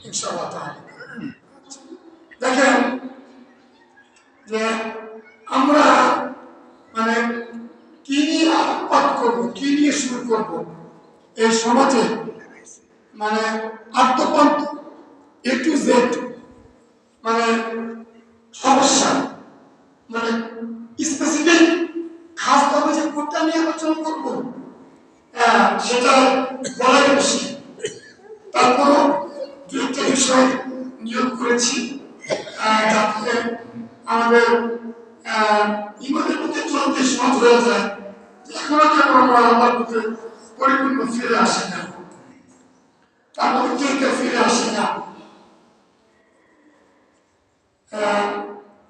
ইনশাআল্লাহ তাআলা। দেখেন যে আমরা মানে কি নিয়ে আলোকপাত করবো, কি নিয়ে শুরু করবো, এই সমাজে মানে আত্মপন্থ এ টু জেড মানে সমস্যা, মানে স্পেসিফিক খাসভাবে যে কোনটা নিয়ে আলোচনা করবো সেটা বলাই বেশি। তারপরও দু একটা বিষয় নিয়োগ করেছি যাতে আমাদের ইমানের প্রতি চলতে সহজ হয়ে যায়। এখনো কেন আমরা আল্লাহর প্রতি পরিপূর্ণ ফিরে আসি না, তার মধ্যে ফিরে আসি না।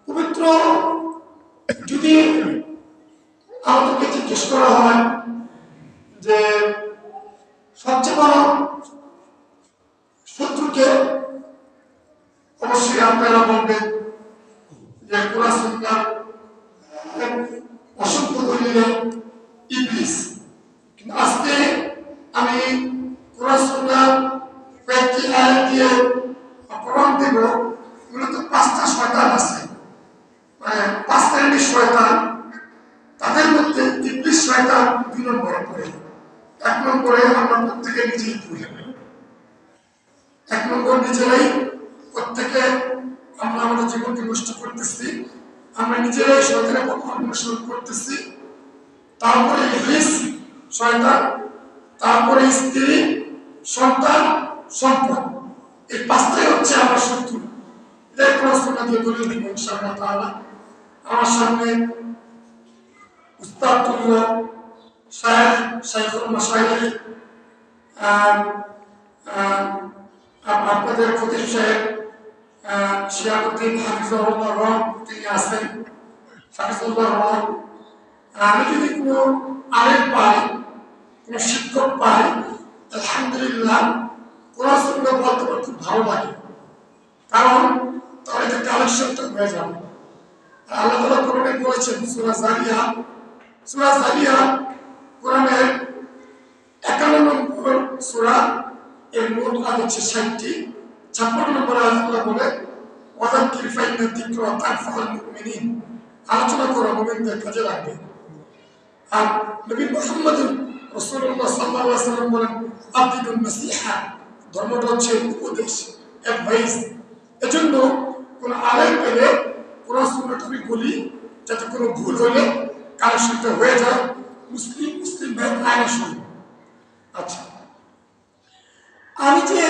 পবিত্র যদি আমাদেরকে জিজ্ঞেস করা হয় যে সবচেয়ে বড় শত্রুকে, অবশ্যই আপনারা বলবেন যে কোরআন সুন্নাহ অসংখ্য দলিলে ইবলিস। কিন্তু আজকে আমি কোরআন সুন্নাহ কয়েকটি আয়াত দিয়ে প্রমাণ দেব মূলত 5টা শয়তান আছে, মানে 5 শ্রেণীর শয়তান। তাদের মধ্যে ইবলিস শয়তান 2 নম্বরে পড়ে। 1 নম্বরে আমরা প্রত্যেকে নিজেই পড়ি। 1 নম্বর নিজেরাই প্রত্যেকে আমরা আমাদের জীবনকে নষ্ট করতেছি, আমরা নিজেরাই শয়তানের পথ অনুসরণ করতেছি। তারপরে ইবলিস শয়তান, তারপরে স্ত্রী, সন্তান, সম্পদ, এই 5টাই হচ্ছে আমার শত্রু। এটাই পড়াশোনা দিয়ে দলিল দিব ইনশাআল্লাহ তাআলা। আমার সামনে উস্তাদুল্লাহ শাইখুল মাশায়েখ আপনাদের খতিব সাহেব শিয়াবুদ্দিন হাফিজাহুল্লাহ রহমান তিনি আছেন, হাফিজুল্লাহ রহমান। আমি যদি কোনো আলেম পাই, কোনো শিক্ষক পাই, আলহামদুলিল্লাহ কোরআন সুন্নাহ বলতে আমার খুব ভালো লাগে, কারণ তাহলে যে কালেকশনটা হয়ে যাবে। আল্লাহ তাআলা কোরআনে বলেছেন সূরা যারিয়াত কোরআনের 51 নম্বর সূরা, এর মোট আয়াত হচ্ছে 60টি। 56 নম্বর আয়াত আল্লাহ বলে ওয়াযাক্কির ফাইন্না যিকরা তানফাউল মুমিনিন, আলোচনা করা মুমিনদের কাজে লাগবে। আর নবী মুহাম্মদ রাসূলুল্লাহ সাল্লাল্লাহু আলাইহি ওয়াসাল্লাম বলেন আদিদুন নাসিহা, ধর্মটা হচ্ছে উপদেশ, অ্যাডভাইস। এজন্য কোন আলেম পেলে কোরআন সুন্নাহটা আমি বলি, যাতে কোনো ভুল হলে কালেকশনটা হয়ে যায়, মুসলিম ভাই আইন শুনবে। আচ্ছা, আমি যে